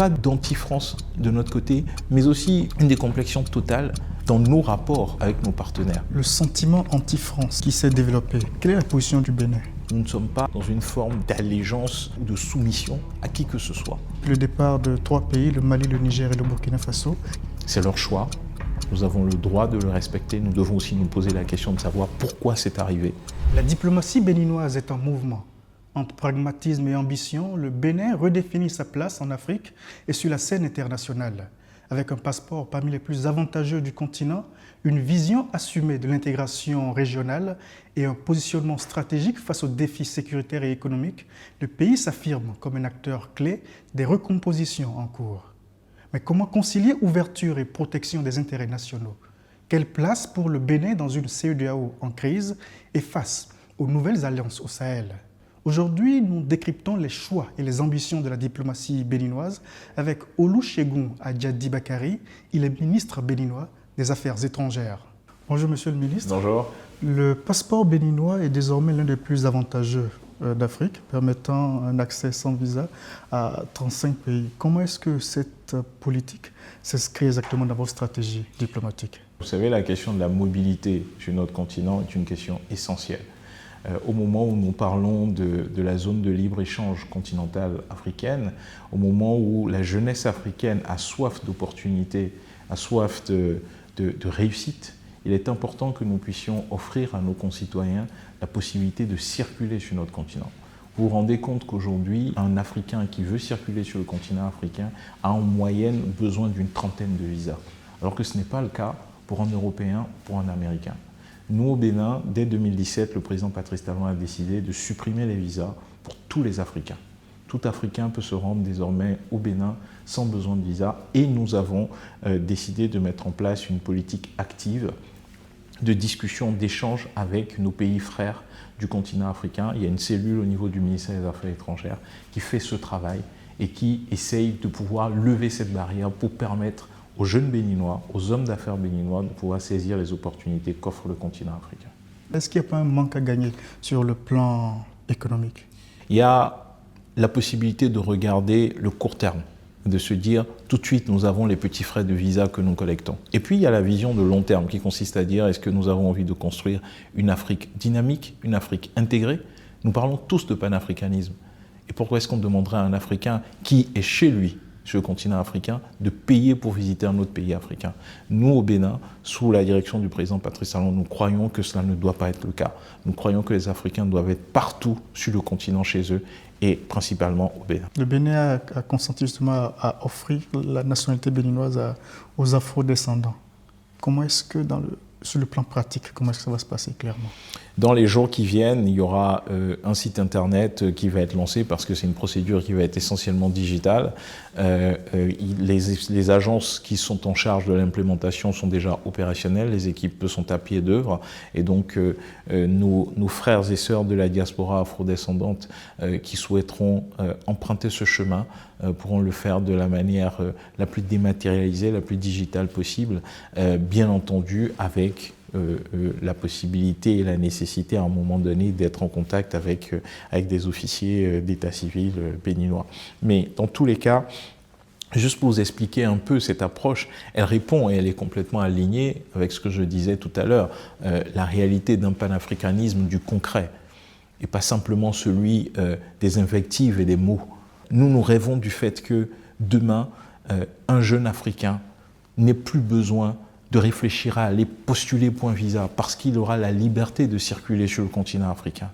pas d'anti-France de notre côté, mais aussi une décomplexion totale dans nos rapports avec nos partenaires. Le sentiment anti-France qui s'est développé, quelle est la position du Bénin? Nous ne sommes pas dans une forme d'allégeance ou de soumission à qui que ce soit. Le départ de 3 pays, le Mali, le Niger et le Burkina Faso. C'est leur choix. Nous avons le droit de le respecter. Nous devons aussi nous poser la question de savoir pourquoi c'est arrivé. La diplomatie béninoise est en mouvement. Entre pragmatisme et ambition, le Bénin redéfinit sa place en Afrique et sur la scène internationale. Avec un passeport parmi les plus avantageux du continent, une vision assumée de l'intégration régionale et un positionnement stratégique face aux défis sécuritaires et économiques, le pays s'affirme comme un acteur clé des recompositions en cours. Mais comment concilier ouverture et protection des intérêts nationaux? Quelle place pour le Bénin dans une CEDEAO en crise et face aux nouvelles alliances au Sahel? Aujourd'hui, nous décryptons les choix et les ambitions de la diplomatie béninoise avec Olusegun Adjadi Bakari. Il est ministre béninois des Affaires étrangères. Bonjour Monsieur le ministre. Bonjour. Le passeport béninois est désormais l'un des plus avantageux d'Afrique, permettant un accès sans visa à 35 pays. Comment est-ce que cette politique s'inscrit exactement dans votre stratégie diplomatique? Vous savez, la question de la mobilité sur notre continent est une question essentielle. Au moment où nous parlons de la zone de libre-échange continentale africaine, au moment où la jeunesse africaine a soif d'opportunités, a soif de réussite, il est important que nous puissions offrir à nos concitoyens la possibilité de circuler sur notre continent. Vous vous rendez compte qu'aujourd'hui, un Africain qui veut circuler sur le continent africain a en moyenne besoin d'une trentaine de visas, alors que ce n'est pas le cas pour un Européen, pour un Américain. Nous, au Bénin, dès 2017, le président Patrice Talon a décidé de supprimer les visas pour tous les Africains. Tout Africain peut se rendre désormais au Bénin sans besoin de visa et nous avons décidé de mettre en place une politique active de discussion, d'échange avec nos pays frères du continent africain. Il y a une cellule au niveau du ministère des Affaires étrangères qui fait ce travail et qui essaye de pouvoir lever cette barrière pour permettre aux jeunes béninois, aux hommes d'affaires béninois de pouvoir saisir les opportunités qu'offre le continent africain. Est-ce qu'il n'y a pas un manque à gagner sur le plan économique? Il y a la possibilité de regarder le court terme, de se dire tout de suite nous avons les petits frais de visa que nous collectons. Et puis il y a la vision de long terme qui consiste à dire est-ce que nous avons envie de construire une Afrique dynamique, une Afrique intégrée? Nous parlons tous de panafricanisme. Et pourquoi est-ce qu'on demanderait à un Africain qui est chez lui sur le continent africain, de payer pour visiter un autre pays africain? Nous, au Bénin, sous la direction du président Patrice Talon, nous croyons que cela ne doit pas être le cas. Nous croyons que les Africains doivent être partout sur le continent chez eux et principalement au Bénin. Le Bénin a consenti justement à offrir la nationalité béninoise aux afro-descendants. Comment est-ce que, sur le plan pratique, comment est-ce que ça va se passer clairement? Dans les jours qui viennent, il y aura un site internet qui va être lancé parce que c'est une procédure qui va être essentiellement digitale. Les agences qui sont en charge de l'implémentation sont déjà opérationnelles, les équipes sont à pied d'œuvre et donc nos frères et sœurs de la diaspora afrodescendante qui souhaiteront emprunter ce chemin pourront le faire de la manière la plus dématérialisée, la plus digitale possible, bien entendu avec la possibilité et la nécessité à un moment donné d'être en contact avec des officiers d'état civil béninois. Mais dans tous les cas, juste pour vous expliquer un peu cette approche, elle répond et elle est complètement alignée avec ce que je disais tout à l'heure, la réalité d'un panafricanisme du concret et pas simplement celui des invectives et des mots. Nous rêvons du fait que demain, un jeune Africain n'ait plus besoin de réfléchir à aller postuler pour un visa parce qu'il aura la liberté de circuler sur le continent africain.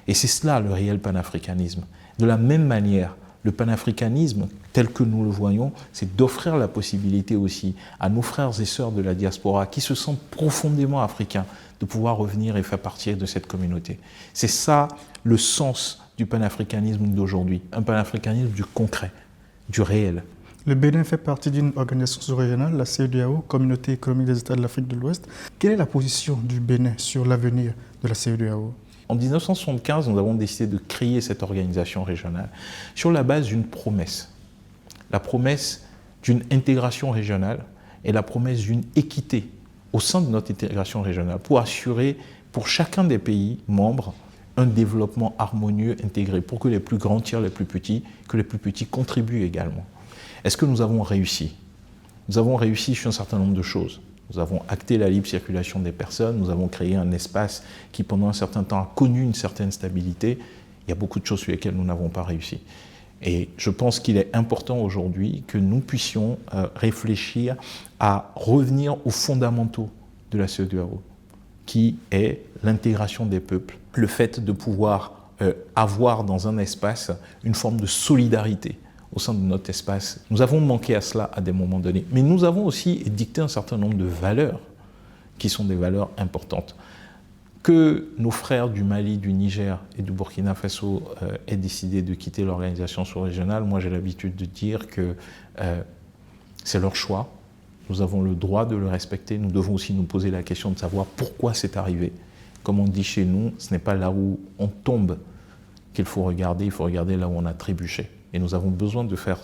Et c'est cela le réel panafricanisme. De la même manière, le panafricanisme, tel que nous le voyons, c'est d'offrir la possibilité aussi à nos frères et sœurs de la diaspora qui se sentent profondément africains de pouvoir revenir et faire partie de cette communauté. C'est ça le sens du panafricanisme d'aujourd'hui, un panafricanisme du concret, du réel. Le Bénin fait partie d'une organisation sous-régionale, la CEDEAO, Communauté économique des États de l'Afrique de l'Ouest. Quelle est la position du Bénin sur l'avenir de la CEDEAO? En 1975, nous avons décidé de créer cette organisation régionale sur la base d'une promesse. La promesse d'une intégration régionale et la promesse d'une équité au sein de notre intégration régionale pour assurer pour chacun des pays membres un développement harmonieux, intégré, pour que les plus grands tirent les plus petits, que les plus petits contribuent également. Est-ce que nous avons réussi? Nous avons réussi sur un certain nombre de choses. Nous avons acté la libre circulation des personnes, nous avons créé un espace qui pendant un certain temps a connu une certaine stabilité. Il y a beaucoup de choses sur lesquelles nous n'avons pas réussi. Et je pense qu'il est important aujourd'hui que nous puissions réfléchir à revenir aux fondamentaux de la CEDEAO, qui est l'intégration des peuples, le fait de pouvoir avoir dans un espace une forme de solidarité au sein de notre espace. Nous avons manqué à cela à des moments donnés, mais nous avons aussi dicté un certain nombre de valeurs qui sont des valeurs importantes. Que nos frères du Mali, du Niger et du Burkina Faso aient décidé de quitter l'organisation sous-régionale, moi j'ai l'habitude de dire que c'est leur choix. Nous avons le droit de le respecter. Nous devons aussi nous poser la question de savoir pourquoi c'est arrivé. Comme on dit chez nous, ce n'est pas là où on tombe qu'il faut regarder, il faut regarder là où on a trébuché. Et nous avons besoin de faire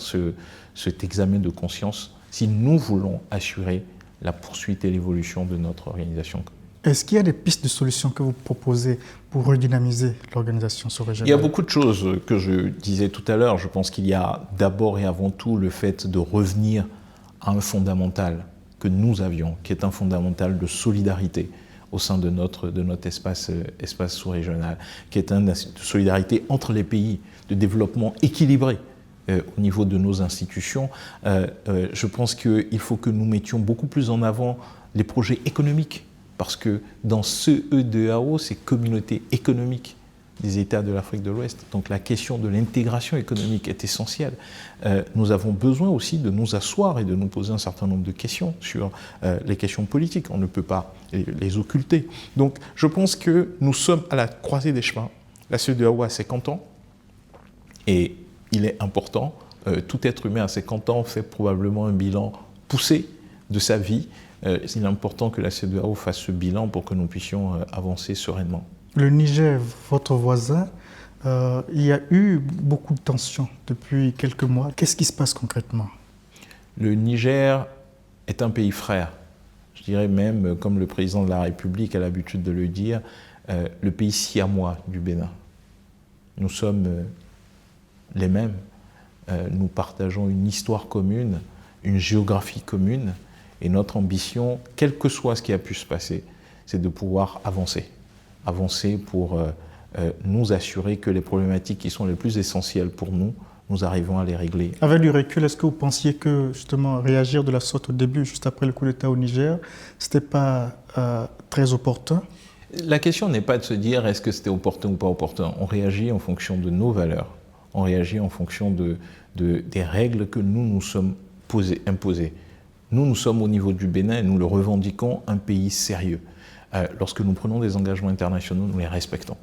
cet examen de conscience si nous voulons assurer la poursuite et l'évolution de notre organisation. Est-ce qu'il y a des pistes de solutions que vous proposez pour redynamiser l'organisation sous-régionale? Il y a beaucoup de choses que je disais tout à l'heure. Je pense qu'il y a d'abord et avant tout le fait de revenir à un fondamental que nous avions, qui est un fondamental de solidarité au sein de notre espace sous-régional, qui est une solidarité entre les pays, de développement équilibré au niveau de nos institutions. Je pense qu'il faut que nous mettions beaucoup plus en avant les projets économiques, parce que dans CEDEAO, c'est communauté économique des États de l'Afrique de l'Ouest. Donc la question de l'intégration économique est essentielle. Nous avons besoin aussi de nous asseoir et de nous poser un certain nombre de questions sur les questions politiques. On ne peut pas les occulter. Donc je pense que nous sommes à la croisée des chemins. La CEDEAO a 50 ans et il est important, tout être humain à 50 ans fait probablement un bilan poussé de sa vie. Il est important que la CEDEAO fasse ce bilan pour que nous puissions avancer sereinement. Le Niger, votre voisin, il y a eu beaucoup de tensions depuis quelques mois. Qu'est-ce qui se passe concrètement? Le Niger est un pays frère. Je dirais même, comme le président de la République a l'habitude de le dire, le pays siamois du Bénin. Nous sommes les mêmes. Nous partageons une histoire commune, une géographie commune. Et notre ambition, quel que soit ce qui a pu se passer, c'est de pouvoir avancer. Avancer pour nous assurer que les problématiques qui sont les plus essentielles pour nous, nous arrivons à les régler. Avec du recul, est-ce que vous pensiez que justement réagir de la sorte au début, juste après le coup d'État au Niger, ce n'était pas très opportun? La question n'est pas de se dire est-ce que c'était opportun ou pas opportun. On réagit en fonction de nos valeurs. On réagit en fonction des règles que nous nous sommes imposées. Nous sommes au niveau du Bénin et nous le revendiquons un pays sérieux. Lorsque nous prenons des engagements internationaux, nous les respectons.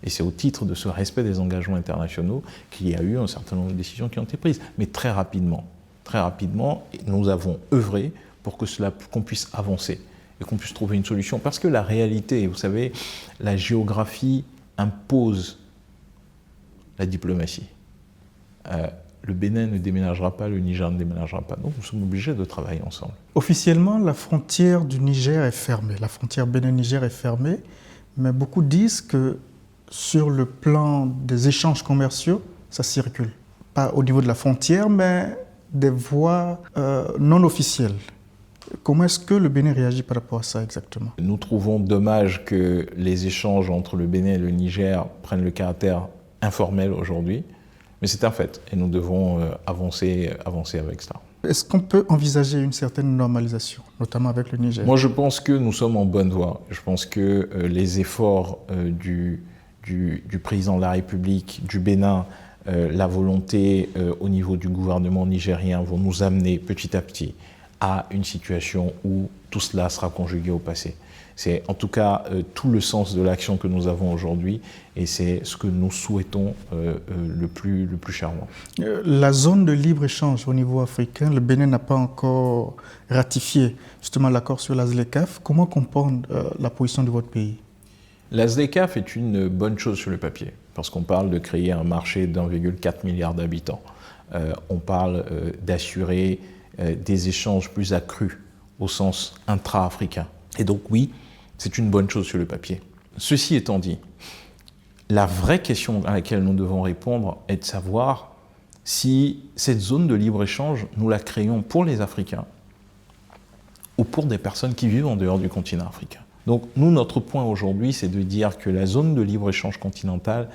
Et c'est au titre de ce respect des engagements internationaux qu'il y a eu un certain nombre de décisions qui ont été prises. Mais très rapidement, nous avons œuvré pour qu'on puisse avancer et qu'on puisse trouver une solution. Parce que la réalité, vous savez, la géographie impose la diplomatie. Le Bénin ne déménagera pas, le Niger ne déménagera pas. Donc nous sommes obligés de travailler ensemble. Officiellement, la frontière du Niger est fermée. La frontière Bénin-Niger est fermée. Mais beaucoup disent que sur le plan des échanges commerciaux, ça circule. Pas au niveau de la frontière, mais des voies non officielles. Comment est-ce que le Bénin réagit par rapport à ça exactement? Nous trouvons dommage que les échanges entre le Bénin et le Niger prennent le caractère informel aujourd'hui. Mais c'est un fait et nous devons avancer avec cela. Est-ce qu'on peut envisager une certaine normalisation, notamment avec le Niger? Moi, je pense que nous sommes en bonne voie. Je pense que les efforts du président de la République, du Bénin, la volonté au niveau du gouvernement nigérien vont nous amener petit à petit à une situation où tout cela sera conjugué au passé. C'est en tout cas tout le sens de l'action que nous avons aujourd'hui et c'est ce que nous souhaitons le plus chèrement. La zone de libre-échange au niveau africain, le Bénin n'a pas encore ratifié justement l'accord sur la ZLECAf. Comment comprendre la position de votre pays? La ZLECAf est une bonne chose sur le papier parce qu'on parle de créer un marché d'1,4 milliard d'habitants. On parle d'assurer des échanges plus accrus au sens intra-africain. Et donc oui, c'est une bonne chose sur le papier. Ceci étant dit, la vraie question à laquelle nous devons répondre est de savoir si cette zone de libre-échange, nous la créons pour les Africains ou pour des personnes qui vivent en dehors du continent africain. Donc nous, notre point aujourd'hui, c'est de dire que la zone de libre-échange continentale,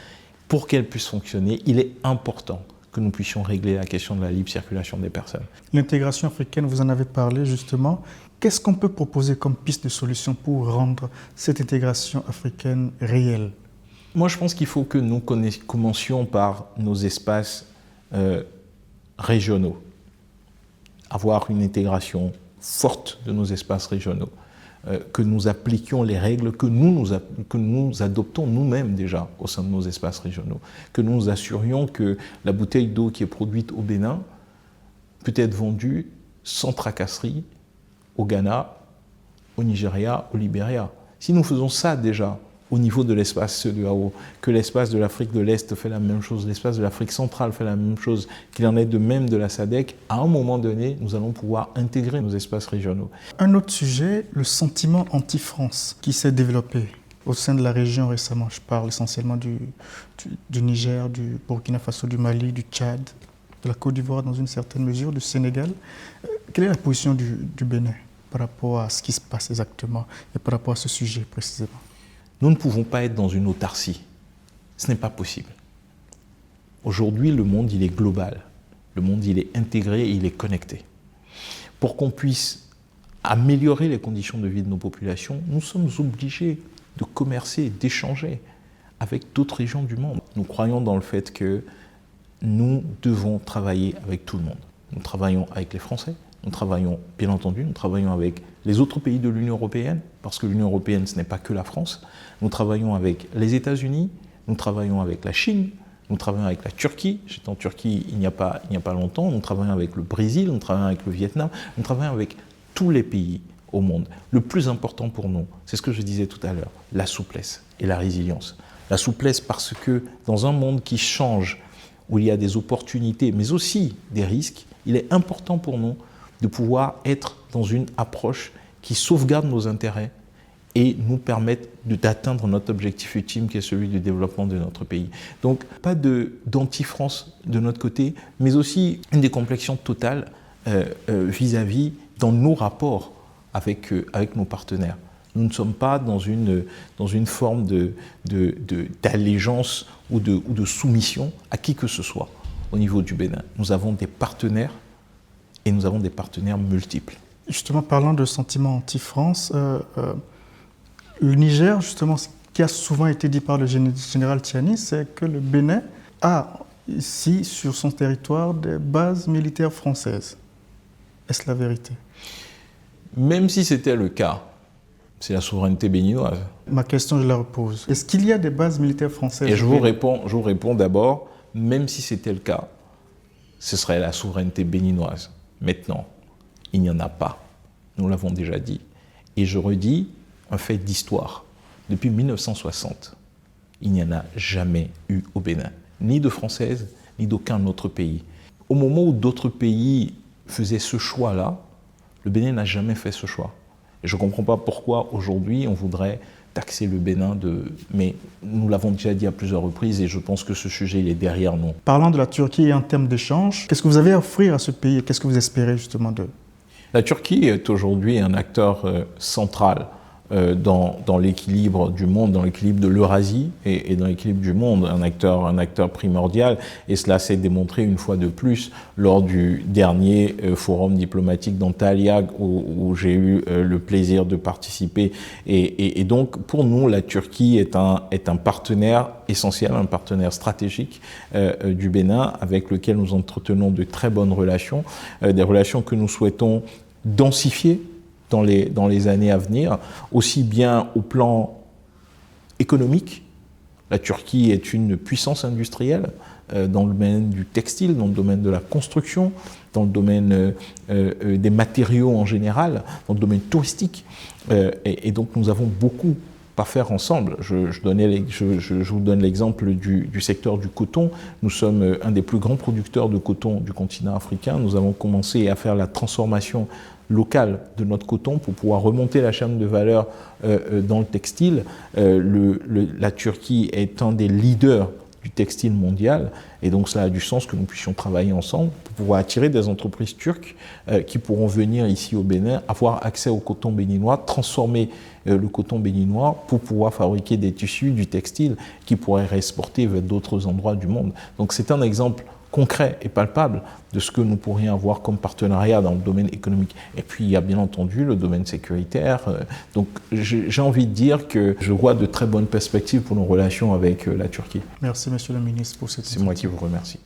pour qu'elle puisse fonctionner, il est important que nous puissions régler la question de la libre circulation des personnes. L'intégration africaine, vous en avez parlé justement. Qu'est-ce qu'on peut proposer comme piste de solution pour rendre cette intégration africaine réelle? Moi, je pense qu'il faut que nous commencions par nos espaces régionaux. Avoir une intégration forte de nos espaces régionaux. Que nous appliquions les règles que nous adoptons nous-mêmes déjà au sein de nos espaces régionaux. Que nous nous assurions que la bouteille d'eau qui est produite au Bénin peut être vendue sans tracasserie au Ghana, au Nigeria, au Libéria. Si nous faisons ça déjà au niveau de l'espace CEDEAO, que l'espace de l'Afrique de l'Est fait la même chose, l'espace de l'Afrique centrale fait la même chose, qu'il en est de même de la SADC, à un moment donné, nous allons pouvoir intégrer nos espaces régionaux. Un autre sujet, le sentiment anti-France qui s'est développé au sein de la région récemment. Je parle essentiellement du Niger, du Burkina Faso, du Mali, du Tchad, de la Côte d'Ivoire dans une certaine mesure, du Sénégal. Quelle est la position du Bénin par rapport à ce qui se passe exactement et par rapport à ce sujet précisément? Nous ne pouvons pas être dans une autarcie. Ce n'est pas possible. Aujourd'hui, le monde, il est global. Le monde, il est intégré et il est connecté. Pour qu'on puisse améliorer les conditions de vie de nos populations, nous sommes obligés de commercer, d'échanger avec d'autres régions du monde. Nous croyons dans le fait que nous devons travailler avec tout le monde. Nous travaillons avec les Français, nous travaillons, bien entendu, nous travaillons avec les autres pays de l'Union européenne, parce que l'Union européenne, ce n'est pas que la France. Nous travaillons avec les États-Unis, nous travaillons avec la Chine, nous travaillons avec la Turquie. J'étais en Turquie il n'y a pas longtemps. Nous travaillons avec le Brésil, nous travaillons avec le Vietnam, nous travaillons avec tous les pays au monde. Le plus important pour nous, c'est ce que je disais tout à l'heure, la souplesse et la résilience. La souplesse parce que dans un monde qui change, où il y a des opportunités, mais aussi des risques, il est important pour nous de pouvoir être dans une approche qui sauvegarde nos intérêts et nous permette d'atteindre notre objectif ultime qui est celui du développement de notre pays. Donc pas d'anti-France de notre côté, mais aussi une décomplexion totale vis-à-vis dans nos rapports avec nos partenaires. Nous ne sommes pas dans une forme d'allégeance ou de soumission à qui que ce soit au niveau du Bénin. Nous avons des partenaires et nous avons des partenaires multiples. Justement, parlant de sentiments anti-France, le Niger, justement, ce qui a souvent été dit par le général Tiani, c'est que le Bénin a ici, sur son territoire, des bases militaires françaises. Est-ce la vérité? Même si c'était le cas, c'est la souveraineté béninoise. Ma question, je la repose. Est-ce qu'il y a des bases militaires françaises? Et je vous réponds d'abord, même si c'était le cas, ce serait la souveraineté béninoise. Maintenant, il n'y en a pas. Nous l'avons déjà dit. Et je redis un fait d'histoire. Depuis 1960, il n'y en a jamais eu au Bénin, ni de françaises, ni d'aucun autre pays. Au moment où d'autres pays faisaient ce choix-là, le Bénin n'a jamais fait ce choix. Et je ne comprends pas pourquoi aujourd'hui on voudrait taxer le Bénin mais nous l'avons déjà dit à plusieurs reprises et je pense que ce sujet il est derrière nous. Parlant de la Turquie en termes d'échange, qu'est-ce que vous avez à offrir à ce pays et qu'est-ce que vous espérez justement d'eux? La Turquie est aujourd'hui un acteur central dans l'équilibre du monde, dans l'équilibre de l'Eurasie et dans l'équilibre du monde, un acteur primordial. Et cela s'est démontré une fois de plus lors du dernier forum diplomatique d'Antalya où j'ai eu le plaisir de participer. Et donc, pour nous, la Turquie est un partenaire essentiel, un partenaire stratégique du Bénin avec lequel nous entretenons de très bonnes relations, des relations que nous souhaitons densifier dans les années à venir, aussi bien au plan économique. La Turquie est une puissance industrielle dans le domaine du textile, dans le domaine de la construction, dans le domaine des matériaux en général, dans le domaine touristique. Et donc nous avons beaucoup à faire ensemble. Je vous donne l'exemple du secteur du coton. Nous sommes un des plus grands producteurs de coton du continent africain. Nous avons commencé à faire la transformation locale de notre coton pour pouvoir remonter la chaîne de valeur dans le textile. La Turquie est un des leaders du textile mondial. Et donc, cela a du sens que nous puissions travailler ensemble pour pouvoir attirer des entreprises turques qui pourront venir ici au Bénin, avoir accès au coton béninois, transformer le coton béninois pour pouvoir fabriquer des tissus, du textile qui pourraient réexporter vers d'autres endroits du monde. Donc, c'est un exemple concret et palpable de ce que nous pourrions avoir comme partenariat dans le domaine économique. Et puis, il y a bien entendu le domaine sécuritaire. Donc, j'ai envie de dire que je vois de très bonnes perspectives pour nos relations avec la Turquie. Merci, Monsieur le ministre, pour cette C'est moi qui vous remercie.